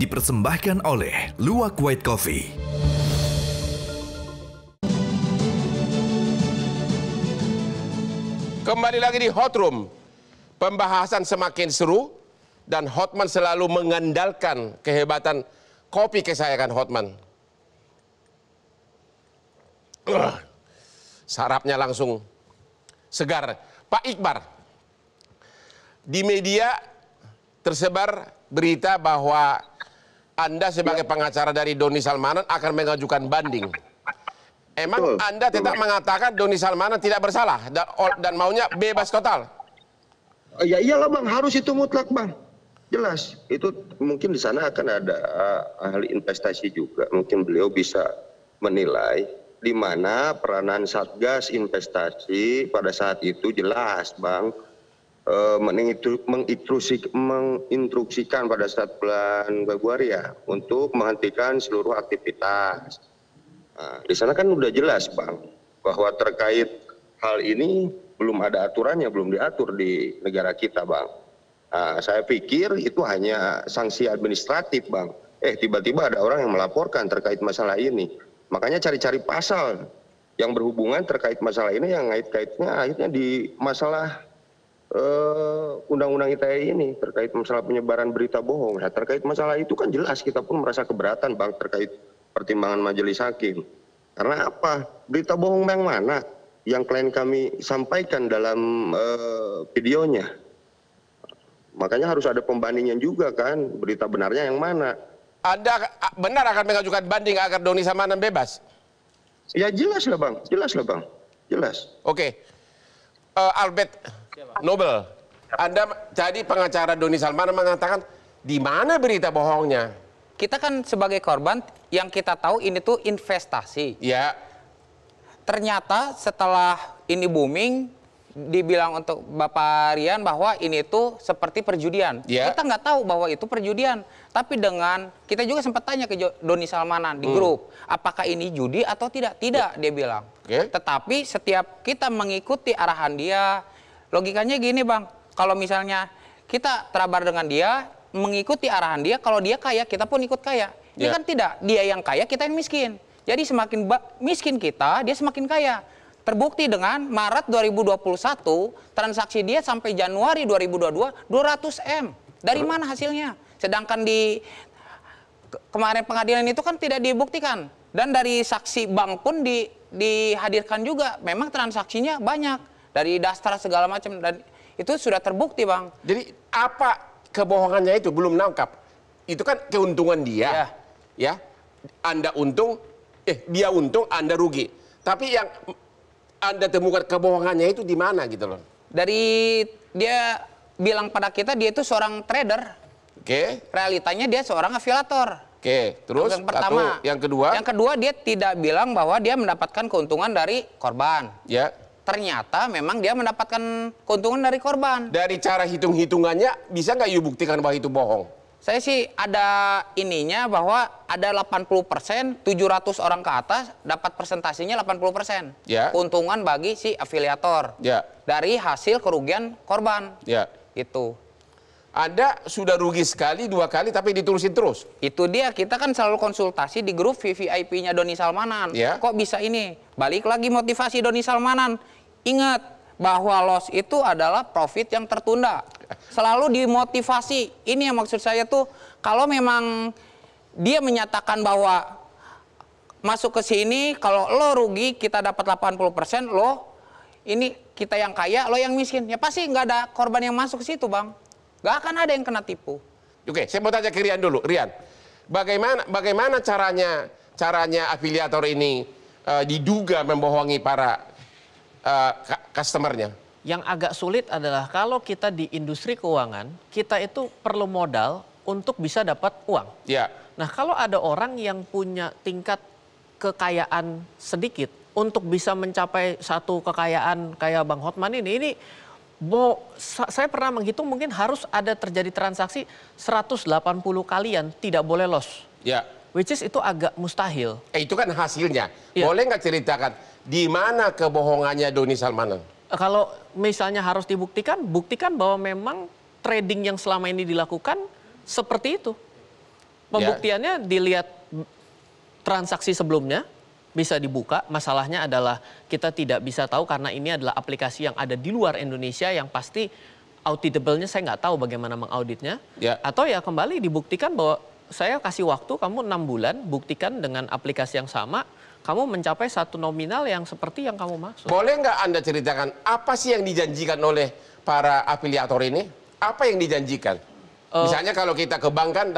dipersembahkan oleh Luwak White Coffee. Kembali lagi di Hot Room. Pembahasan semakin seru dan Hotman selalu mengandalkan kehebatan kopi kesayangan Hotman. Sarapnya langsung segar. Pak Iqbar, di media tersebar berita bahwa Anda sebagai pengacara dari Doni Salmanan akan mengajukan banding. Emang Anda tetap mengatakan Doni Salmanan tidak bersalah dan maunya bebas total? Ya iyalah Bang, harus itu mutlak Bang. Jelas, itu mungkin di sana akan ada ahli investasi juga. Mungkin beliau bisa menilai di mana peranan Satgas investasi pada saat itu jelas Bang. Menginstruksikan pada saat bulan Februari ya untuk menghentikan seluruh aktivitas. Nah, di sana kan udah jelas Bang bahwa terkait hal ini belum ada aturannya, belum diatur di negara kita Bang. Nah, saya pikir itu hanya sanksi administratif Bang. Tiba-tiba ada orang yang melaporkan terkait masalah ini. Makanya cari-cari pasal yang berhubungan terkait masalah ini yang ngait-kaitnya akhirnya di masalah Undang-Undang ITE ini terkait masalah penyebaran berita bohong. Nah, terkait masalah itu kan jelas kita pun merasa keberatan Bang terkait pertimbangan majelis hakim. Karena apa? Berita bohong yang mana yang klien kami sampaikan dalam videonya. Makanya harus ada pembandingan juga kan, berita benarnya yang mana. Anda benar akan mengajukan banding agar Doni Salmanan bebas? Ya jelas lah Bang, jelas. Oke. Albert Nobel, Anda jadi pengacara Doni Salmanan mengatakan di mana berita bohongnya? Kita kan sebagai korban yang kita tahu ini tuh investasi. Ya. Ternyata setelah ini booming, dibilang untuk Bapak Rian bahwa ini tuh seperti perjudian. Ya. Kita nggak tahu bahwa itu perjudian. Tapi dengan, kita juga sempat tanya ke Doni Salmanan di grup, apakah ini judi atau tidak? Tidak, dia bilang. Tetapi setiap kita mengikuti arahan dia, logikanya gini Bang, kalau misalnya kita terabar dengan dia, mengikuti arahan dia, kalau dia kaya, kita pun ikut kaya. Ini kan tidak, dia yang kaya, kita yang miskin. Jadi semakin miskin kita, dia semakin kaya. Terbukti dengan Maret 2021, transaksi dia sampai Januari 2022, 200 M. Dari mana hasilnya? Sedangkan di kemarin pengadilan itu kan tidak dibuktikan. Dan dari saksi bank pun dihadirkan juga, memang transaksinya banyak. Dari Dastra segala macam, dan itu sudah terbukti Bang. Jadi apa kebohongannya itu belum nangkap? Itu kan keuntungan dia, ya. Anda untung, dia untung, Anda rugi. Tapi yang Anda temukan kebohongannya itu di mana gitu loh? Dari Dia bilang pada kita dia itu seorang trader. Realitanya dia seorang afiliator. Terus yang pertama. Yang kedua? Yang kedua dia tidak bilang bahwa dia mendapatkan keuntungan dari korban. Ya. Ternyata memang dia mendapatkan keuntungan dari korban. Dari cara hitung-hitungannya bisa nggak you buktikan bahwa itu bohong? Saya sih ada ininya bahwa ada 80%, 700 orang ke atas dapat presentasinya 80%. Ya. Keuntungan bagi si afiliator. Ya. Dari hasil kerugian korban. Ya. Itu. Anda sudah rugi sekali, 2 kali tapi diturusin terus. Itu dia, kita kan selalu konsultasi di grup VVIP-nya Doni Salmanan. Ya. Kok bisa ini? Balik lagi motivasi Doni Salmanan. Ingat bahwa loss itu adalah profit yang tertunda. Selalu dimotivasi. Ini yang maksud saya tuh, kalau memang dia menyatakan bahwa masuk ke sini, kalau lo rugi kita dapat 80%, lo ini kita yang kaya, lo yang miskin. Ya pasti nggak ada korban yang masuk ke situ Bang. Nggak akan ada yang kena tipu. Oke, saya mau tanya ke Rian dulu. Rian, bagaimana caranya afiliator ini diduga membohongi para customernya? Yang agak sulit adalah kalau kita di industri keuangan, kita itu perlu modal untuk bisa dapat uang. Ya. Nah, kalau ada orang yang punya tingkat kekayaan sedikit untuk bisa mencapai satu kekayaan kayak Bang Hotman ini saya pernah menghitung mungkin harus ada terjadi transaksi 180 kalian tidak boleh loss. Ya. Which is itu agak mustahil. Itu kan hasilnya. Ya. Boleh nggak ceritakan di mana kebohongannya Doni Salmanan? Kalau misalnya harus dibuktikan, buktikan bahwa memang trading yang selama ini dilakukan seperti itu. Pembuktiannya dilihat transaksi sebelumnya bisa dibuka. Masalahnya adalah kita tidak bisa tahu karena ini adalah aplikasi yang ada di luar Indonesia yang pasti auditable-nya saya nggak tahu bagaimana mengauditnya. Atau ya kembali dibuktikan bahwa saya kasih waktu kamu 6 bulan, buktikan dengan aplikasi yang sama, kamu mencapai satu nominal yang seperti yang kamu maksud. Boleh nggak Anda ceritakan apa sih yang dijanjikan oleh para afiliator ini? Apa yang dijanjikan? Misalnya kalau kita ke bank kan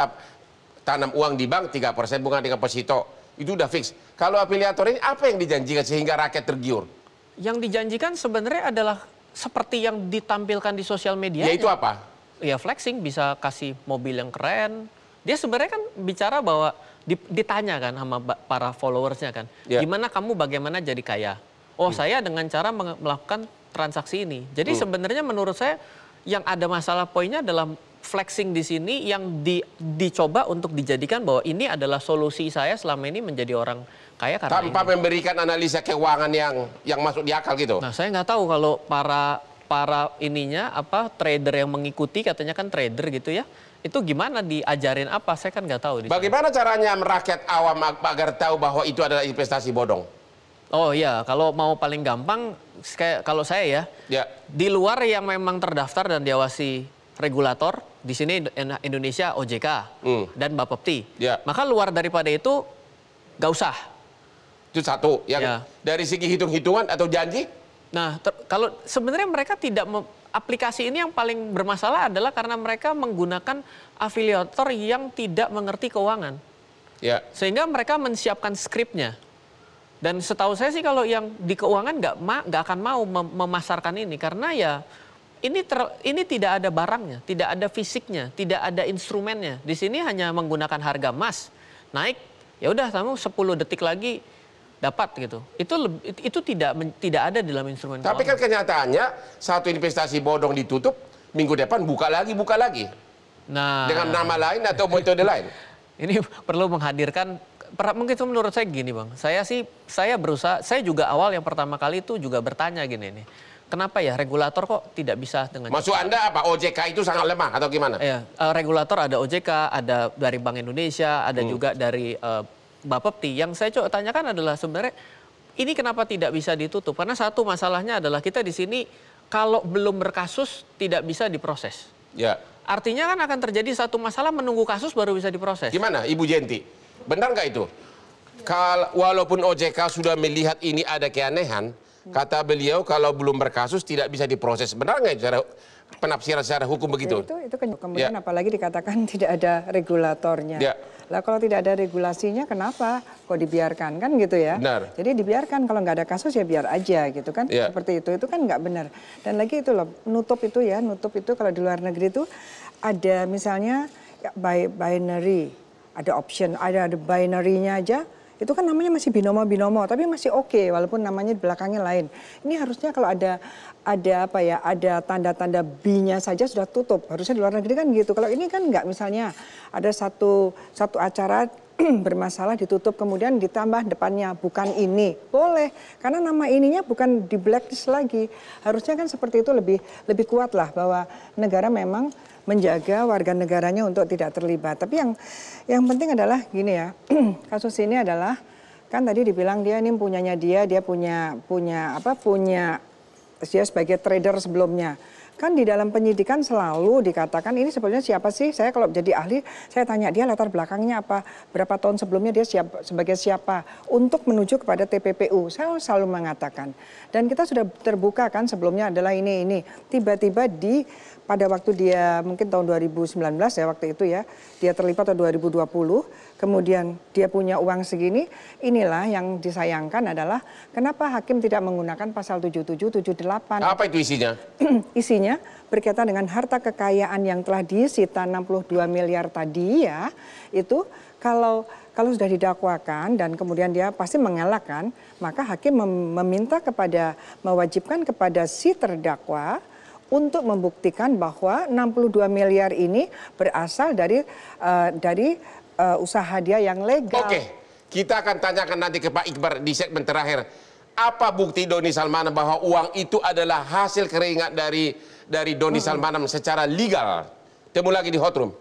tanam uang di bank 3% bunga deposito, itu udah fix. Kalau afiliator ini apa yang dijanjikan sehingga rakyat tergiur? Yang dijanjikan sebenarnya adalah seperti yang ditampilkan di sosial media. Yaitu apa? Ya flexing, bisa kasih mobil yang keren. Dia sebenarnya kan bicara bahwa ditanya kan sama para followersnya kan. Gimana kamu bagaimana jadi kaya? Oh saya dengan cara melakukan transaksi ini. Jadi sebenarnya menurut saya yang ada masalah poinnya adalah flexing di sini yang dicoba untuk dijadikan bahwa ini adalah solusi saya selama ini menjadi orang kaya karena tanpa memberikan analisa keuangan yang masuk di akal gitu. Nah, saya nggak tahu kalau para trader yang mengikuti, katanya kan trader gitu ya. Itu gimana diajarin apa? Saya kan nggak tahu. Bagaimana caranya rakyat awam agar tahu bahwa itu adalah investasi bodong? Oh iya, kalau mau paling gampang kalau saya ya, di luar yang memang terdaftar dan diawasi regulator, di sini Indonesia OJK dan Bapepti. Maka luar daripada itu nggak usah. Itu satu. Yang dari segi hitung-hitungan atau janji? Nah, kalau sebenarnya mereka tidak aplikasi ini yang paling bermasalah adalah karena mereka menggunakan afiliator yang tidak mengerti keuangan. Sehingga mereka menyiapkan skripnya. Dan setahu saya sih kalau yang di keuangan nggak akan mau memasarkan ini karena ya ini tidak ada barangnya, tidak ada fisiknya, tidak ada instrumennya. Di sini hanya menggunakan harga emas naik, ya udah kamu 10 detik lagi dapat gitu. Itu tidak ada di dalam instrumen. Tapi kan kenyataannya satu investasi bodong ditutup, minggu depan buka lagi. Nah, dengan nama lain atau metode lain. Ini perlu menghadirkan, mungkin menurut saya gini Bang. Saya berusaha, saya juga awal yang pertama kali itu juga bertanya gini nih. Kenapa ya regulator kok tidak bisa dengan... Maksud Anda apa? OJK itu sangat lemah atau gimana? Iya, regulator ada OJK, ada dari Bank Indonesia, ada juga dari Bapepti. Yang saya coba tanyakan adalah sebenarnya ini kenapa tidak bisa ditutup? Karena satu masalahnya adalah kita di sini kalau belum berkasus tidak bisa diproses. Artinya kan akan terjadi satu masalah menunggu kasus baru bisa diproses. Gimana Ibu Jenti? Benar nggak itu? Walaupun OJK sudah melihat ini ada keanehan, kata beliau kalau belum berkasus tidak bisa diproses. Benar nggak itu penafsiran secara hukum begitu? Ya, itu kemudian apalagi dikatakan tidak ada regulatornya. Lah kalau tidak ada regulasinya kenapa kok dibiarkan kan gitu ya? Benar. Jadi dibiarkan kalau nggak ada kasus ya biar aja gitu kan? Seperti itu kan nggak benar. Dan lagi itu loh nutup itu kalau di luar negeri itu ada misalnya binary, ada option, ada binary-nya aja. Itu kan namanya masih binomo, tapi masih oke walaupun namanya di belakangnya lain. Ini harusnya kalau ada tanda-tanda B-nya saja sudah tutup. Harusnya di luar negeri kan gitu. Kalau ini kan enggak, misalnya ada satu acara bermasalah ditutup kemudian ditambah depannya bukan ini. Boleh, karena nama ininya bukan di blacklist lagi. Harusnya kan seperti itu lebih kuat lah bahwa negara memang menjaga warga negaranya untuk tidak terlibat. Tapi yang penting adalah gini ya, kasus ini adalah kan tadi dibilang dia ini punyanya dia punya dia sebagai trader sebelumnya. Kan di dalam penyidikan selalu dikatakan ini sebenarnya siapa sih? Saya kalau jadi ahli, saya tanya dia latar belakangnya apa, berapa tahun sebelumnya dia sebagai siapa untuk menuju kepada TPPU. Saya selalu mengatakan. Dan kita sudah terbuka kan sebelumnya adalah ini. Tiba-tiba pada waktu dia mungkin tahun 2019 ya waktu itu ya, dia terlibat atau 2020, kemudian dia punya uang segini, inilah yang disayangkan adalah kenapa hakim tidak menggunakan pasal 77, 78. Apa itu isinya? Isinya berkaitan dengan harta kekayaan yang telah disita 62 miliar tadi ya, itu kalau sudah didakwakan dan kemudian dia pasti mengelakkan, maka hakim mewajibkan kepada si terdakwa untuk membuktikan bahwa 62 miliar ini berasal dari usaha dia yang legal. Oke, kita akan tanyakan nanti ke Pak Iqbar di segmen terakhir. Apa bukti Doni Salmanan bahwa uang itu adalah hasil keringat dari Doni Salmanan secara legal? Temu lagi di Hot Room.